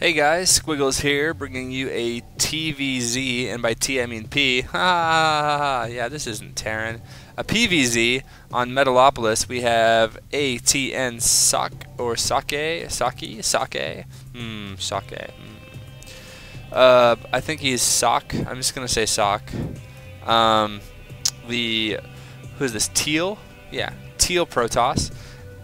Hey guys, Squiggles here, bringing you a TVZ, and by T I mean P. Ha ha ha! Yeah, this isn't Terran. A PVZ on Metalopolis. We have ATN Socke or Socke, Socke. I think he's Socke. I'm just gonna say Socke. Who is this? Teal? Yeah, Teal Protoss.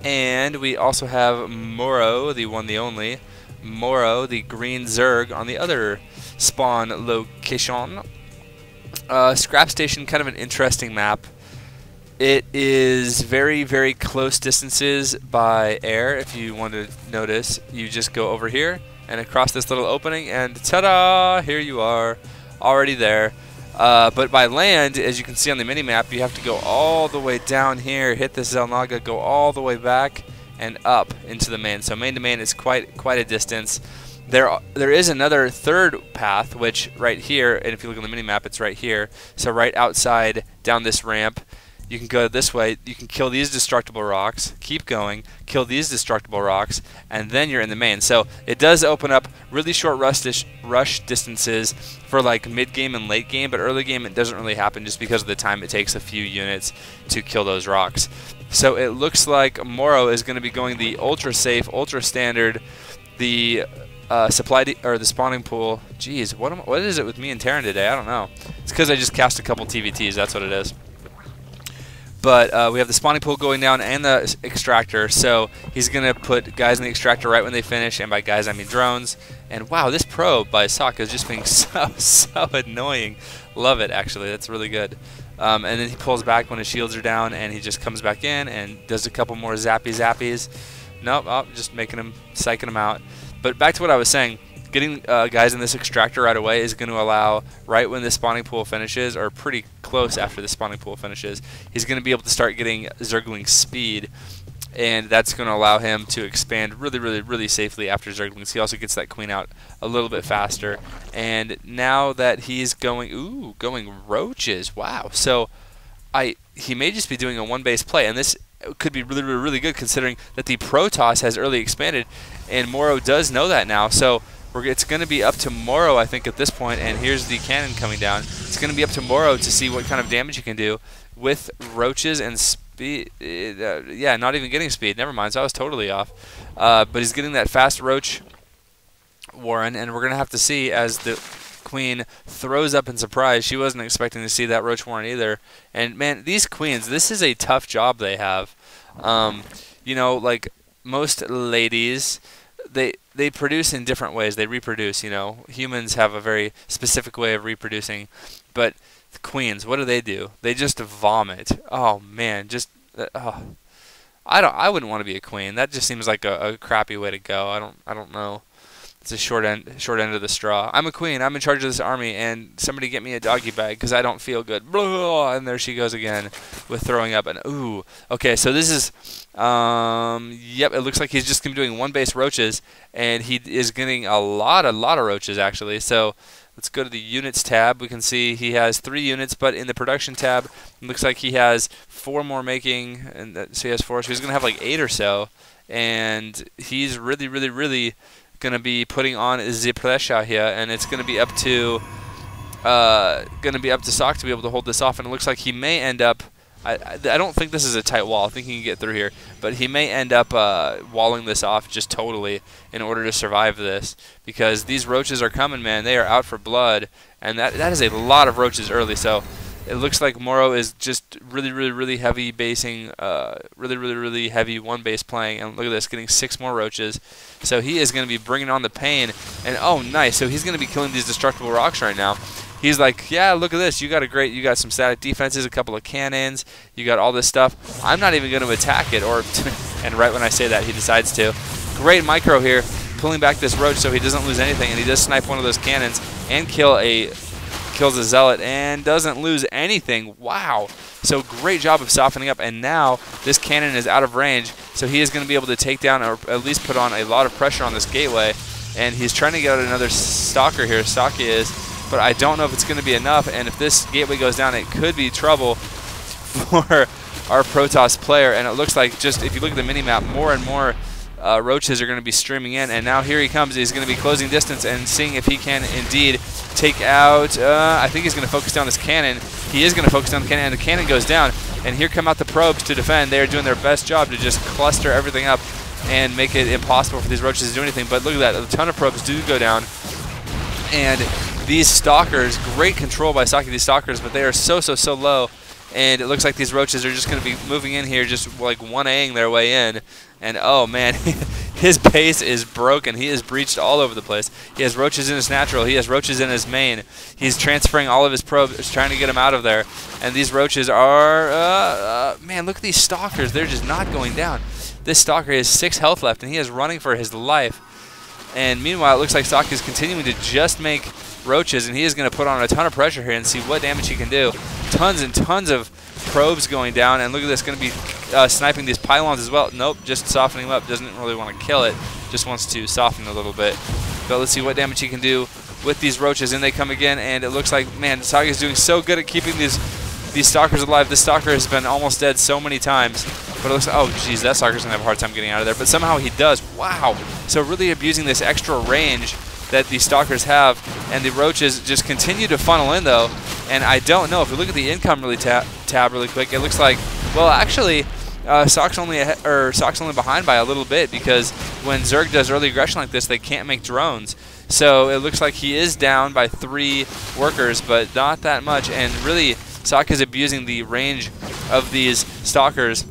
And we also have Morrow, the one, the only. Morrow, the green Zerg, on the other spawn location. Scrap Station, kind of an interesting map. It is very, very close distances by air. If you want to notice, you just go over here and across this little opening, and ta-da! Here you are, already there. But by land, as you can see on the mini-map, you have to go all the way down here, hit the Zelnaga, go all the way back, and up into the main. So main to main is quite a distance. There is another third path, which right here, and if you look on the mini map, it's right here. So right outside down this ramp, you can go this way. You can kill these destructible rocks, keep going, kill these destructible rocks, and then you're in the main. So it does open up really short rush distances for like mid game and late game, but early game it doesn't really happen just because of the time it takes a few units to kill those rocks. So it looks like Morrow is going to be going the ultra safe, ultra standard, the the spawning pool. Jeez, what is it with me and Terran today? I don't know. It's because I just cast a couple TVTs. That's what it is. But we have the spawning pool going down and the extractor, so he's going to put guys in the extractor right when they finish, and by guys I mean drones. And wow, this probe by Socke is just being so annoying. Love it, actually. That's really good. And then he pulls back when his shields are down, and he just comes back in and does a couple more zappies. Nope, oh, just making him, psyching him out. But back to what I was saying. Getting guys in this extractor right away is going to allow, right when the spawning pool finishes, or pretty close after the spawning pool finishes, he's going to be able to start getting Zergling speed, and that's going to allow him to expand really safely after Zerglings. He also gets that queen out a little bit faster, and now that he's going roaches, wow. So he may just be doing a one-base play, and this could be really good considering that the Protoss has early expanded, and Morrow does know that now. So it's going to be up to Morrow, I think, at this point, and here's the cannon coming down. It's going to be up to Morrow to see what kind of damage he can do with roaches and speed. Yeah, not even getting speed. Never mind, so I was totally off. But he's getting that fast roach warren, and we're going to have to see as the queen throws up in surprise. She wasn't expecting to see that roach warren either. And, man, these queens, this is a tough job they have. You know, like most ladies, they produce in different ways. They reproduce, you know. Humans have a very specific way of reproducing, but the queens, what do? They just vomit. Oh man, just I wouldn't want to be a queen. That just seems like a crappy way to go. I don't know. It's a short end of the straw. I'm a queen. I'm in charge of this army, and somebody get me a doggy bag because I don't feel good. Blah, and there she goes again with throwing up. And ooh, okay. So this is, yep. It looks like he's just gonna be doing one base roaches, and he is getting a lot of roaches actually. So let's go to the units tab. We can see he has 3 units, but in the production tab, it looks like he has 4 more making, and so he has 4. So he's gonna have like 8 or so, and he's really going to be putting on the pressure here, and it's going to be up to Socke to be able to hold this off. And it looks like he may end up. I don't think this is a tight wall. I think he can get through here, but he may end up walling this off just totally in order to survive this, because these roaches are coming, man. They are out for blood, and that is a lot of roaches early. So it looks like Morrow is just really heavy basing, really heavy one base playing, and look at this, getting 6 more roaches. So he is going to be bringing on the pain, and oh nice, so he's going to be killing these destructible rocks right now. He's like, yeah, look at this, you got some static defenses, a couple of cannons, you got all this stuff. I'm not even going to attack it, or and right when I say that, he decides to. Great micro here, pulling back this roach so he doesn't lose anything, and he does snipe one of those cannons and kills a zealot and doesn't lose anything. Wow. So great job of softening up, and now this cannon is out of range, so he is going to be able to take down or at least put on a lot of pressure on this gateway, and he's trying to get out another stalker here. Socke is, but I don't know if it's going to be enough, and if this gateway goes down, it could be trouble for our Protoss player. And it looks like, just if you look at the mini-map, more and more roaches are going to be streaming in, and now here he comes. He's going to be closing distance and seeing if he can indeed take out, I think he's going to focus down his cannon. He is going to focus down the cannon, and the cannon goes down, and here come out the probes to defend. They are doing their best job to just cluster everything up and make it impossible for these roaches to do anything. But look at that, a ton of probes do go down, and these stalkers, great control by Socke, these stalkers, but they are so low, and it looks like these roaches are just going to be moving in here, just like 1Aing their way in. And oh man, his base is broken. He is breached all over the place. He has roaches in his natural. He has roaches in his main. He's transferring all of his probes, trying to get them out of there. And these roaches are, man, look at these stalkers. They're just not going down. This stalker has 6 health left, and he is running for his life. And meanwhile, it looks like Socke is continuing to just make roaches, and he is going to put on a ton of pressure here and see what damage he can do. Tons and tons of probes going down, and look at this, going to be sniping these pylons as well. Nope, just softening him up. Doesn't really want to kill it, just wants to soften a little bit. But let's see what damage he can do with these roaches. And they come again, and it looks like, man, Socke is doing so good at keeping these stalkers alive. This stalker has been almost dead so many times, but it looks like, oh geez, that stalker's going to have a hard time getting out of there. But somehow he does. Wow. So really abusing this extra range that these stalkers have, and the roaches just continue to funnel in though. And I don't know, if we look at the income tab really quick, it looks like, well, actually Socke's only behind by a little bit, because when Zerg does early aggression like this, they can't make drones. So it looks like he is down by 3 workers, but not that much. And really, Socke is abusing the range of these stalkers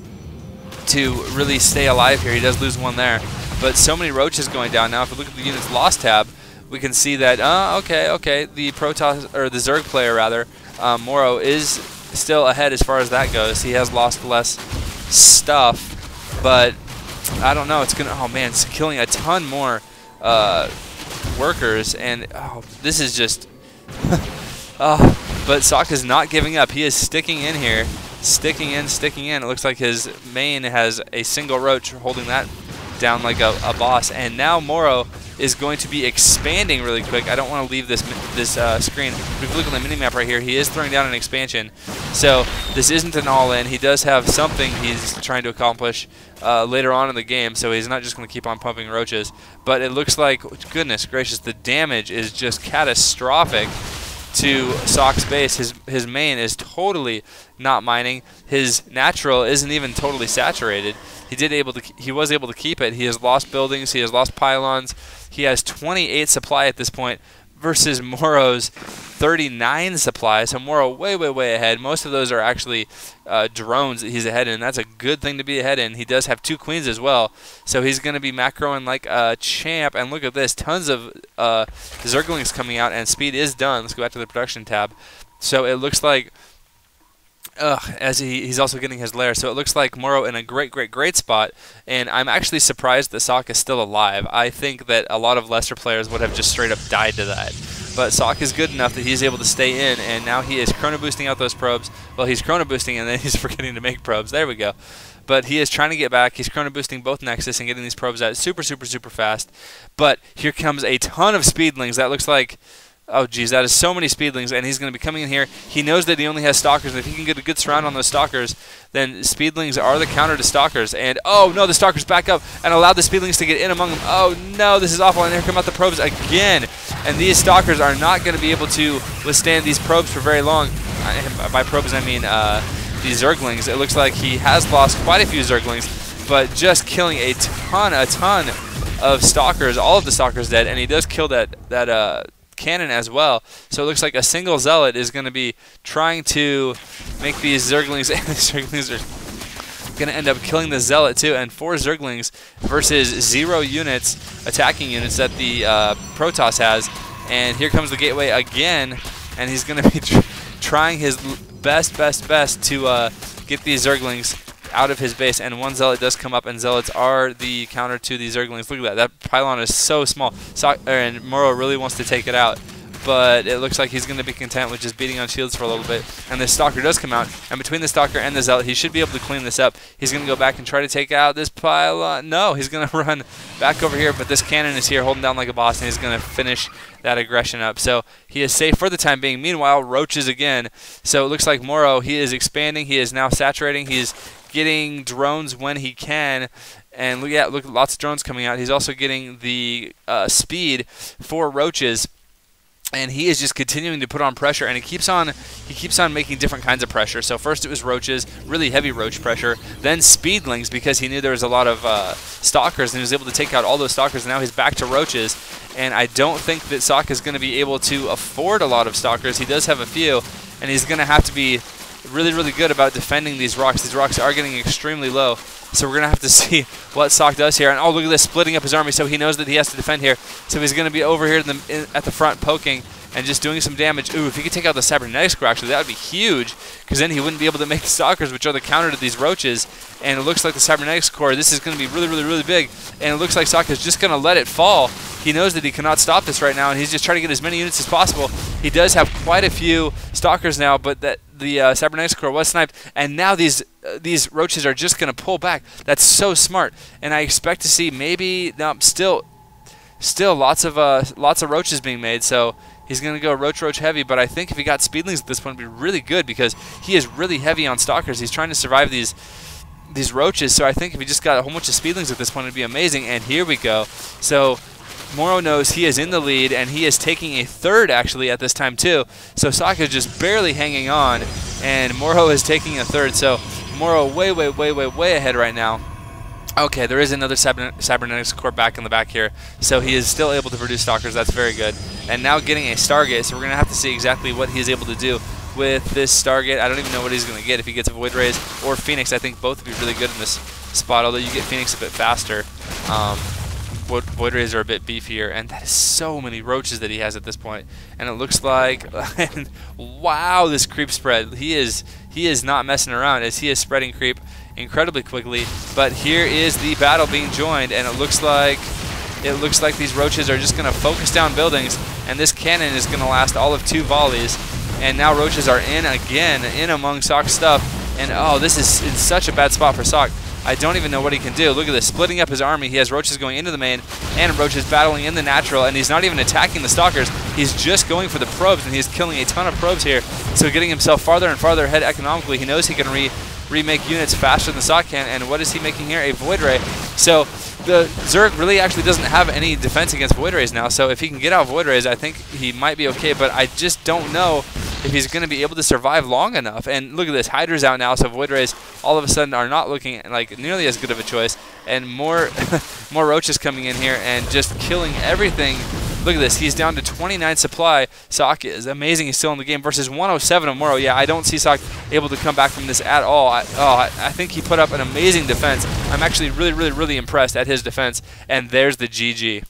to really stay alive here. He does lose 1 there, but so many roaches going down. Now if we look at the units lost tab, we can see that, okay, the Protoss, or the Zerg player rather, Morrow, is still ahead as far as that goes. He has lost less stuff, but I don't know, it's gonna, oh man, it's killing a ton more workers, and oh, this is just but Socke is not giving up. He is sticking in here, sticking in. It looks like his main has a single roach holding that down like a boss, and now Morrow is going to be expanding really quick. I don't want to leave this screen. If you look on the minimap right here, he is throwing down an expansion. So this isn't an all-in. He does have something he's trying to accomplish later on in the game, so he's not just going to keep on pumping roaches. But it looks like, goodness gracious, the damage is just catastrophic to Socke's base. His main is totally not mining. His natural isn't even totally saturated. He was able to keep it. He has lost buildings. He has lost pylons. He has 28 supply at this point versus Morrow's 39 supply. So Morrow way ahead. Most of those are actually drones that he's ahead in. That's a good thing to be ahead in. He does have 2 queens as well, so he's going to be macroing like a champ. And look at this, tons of Zerglings coming out, and speed is done. Let's go back to the production tab. So it looks like, as he's also getting his lair. So it looks like Morrow in a great spot, and I'm actually surprised that Socke is still alive. I think that a lot of lesser players would have just straight up died to that. But Socke is good enough that he's able to stay in, and now he is chrono boosting out those probes. Well, he's chrono boosting and then he's forgetting to make probes. There we go. But he is trying to get back. He's chrono boosting both Nexus and getting these probes out super fast. But here comes a ton of speedlings. That looks like, oh geez, that is so many speedlings, and he's going to be coming in here. He knows that he only has stalkers, and if he can get a good surround on those stalkers, then speedlings are the counter to stalkers. And oh no, the stalkers back up and allow the speedlings to get in among them. Oh no, this is awful, and here come out the probes again. And these stalkers are not going to be able to withstand these probes for very long. By probes I mean these Zerglings. It looks like he has lost quite a few Zerglings, but just killing a ton of stalkers. All of the stalkers dead, and he does kill that cannon as well. So it looks like a single zealot is going to be trying to make these Zerglings, and the Zerglings are going to end up killing the zealot too. And 4 Zerglings versus 0 units, attacking units that the Protoss has. And here comes the gateway again, and he's going to be trying his best to get these Zerglings out of his base. And 1 zealot does come up, and zealots are the counter to the Zerglings. Look at that. That pylon is so small. And Morrow really wants to take it out, but it looks like he's going to be content with just beating on shields for a little bit. And this stalker does come out, and between the stalker and the zealot, he should be able to clean this up. He's going to go back and try to take out this pylon. No, he's going to run back over here, but this cannon is here holding down like a boss, and he's going to finish that aggression up. So he is safe for the time being. Meanwhile, roaches again. So it looks like Morrow, he is expanding. He is now saturating. He is getting drones when he can, And look, lots of drones coming out. He's also getting the speed for roaches. And he is just continuing to put on pressure, and he keeps on making different kinds of pressure. So first it was roaches, really heavy roach pressure, then speedlings because he knew there was a lot of stalkers, and he was able to take out all those stalkers, and now he's back to roaches. And I don't think that Socke is going to be able to afford a lot of stalkers. He does have a few, and he's going to have to be really, really good about defending these rocks. These rocks are getting extremely low. So we're going to have to see what Socke does here. And oh, look at this, splitting up his army, so he knows that he has to defend here. So he's going to be over here at the front poking and just doing some damage. Ooh, if he could take out the Cybernetics Core, actually, that would be huge, because then he wouldn't be able to make stalkers, which are the counter to these roaches. And it looks like the Cybernetics Core, this is going to be really, really, really big. And it looks like Socke is just going to let it fall. He knows that he cannot stop this right now, and he's just trying to get as many units as possible. He does have quite a few stalkers now, but that the Cybernetics Core was sniped, and now these roaches are just going to pull back. That's so smart, and I expect to see maybe still lots of roaches being made. So he's going to go roach heavy, but I think if he got speedlings at this point, it'd be really good because he is really heavy on stalkers. He's trying to survive these roaches, so I think if he just got a whole bunch of speedlings at this point, it'd be amazing. And here we go. So Morrow knows he is in the lead, and he is taking a third actually at this time too. So Socke is just barely hanging on, and Morrow is taking a third. So Morrow way ahead right now. Okay, there is another Cybernetics Core back in the back here, so he is still able to produce stalkers. That's very good. And now getting a Stargate, so we're going to have to see exactly what he's able to do with this Stargate. I don't even know what he's going to get. If he gets a Void Rays or Phoenix, I think both would be really good in this spot, although you get Phoenix a bit faster. Void Rays are a bit beefier, and that is so many roaches that he has at this point. And it looks like, wow, this creep spread. He is not messing around as he is spreading creep incredibly quickly. But here is the battle being joined, and it looks like these roaches are just going to focus down buildings, and this cannon is going to last all of 2 volleys. And now roaches are in again, in among Socke's stuff. And oh, this is in such a bad spot for Socke. I don't even know what he can do. Look at this, splitting up his army. He has roaches going into the main and roaches battling in the natural, and he's not even attacking the stalkers. He's just going for the probes, and he's killing a ton of probes here. So getting himself farther and farther ahead economically. He knows he can remake units faster than Socke can, and what is he making here? A Void Ray. So the Zerg really actually doesn't have any defense against Void Rays now, so if he can get out Void Rays, I think he might be okay, but I just don't know if he's going to be able to survive long enough. And look at this, Hydra's out now, so Void Rays all of a sudden are not looking like nearly as good of a choice, and more roaches coming in here and just killing everything. Look at this, he's down to 29 supply. Socke is amazing, he's still in the game versus 107 of Morrow. Yeah, I don't see Socke able to come back from this at all. I think he put up an amazing defense. I'm actually really impressed at his defense, and there's the GG.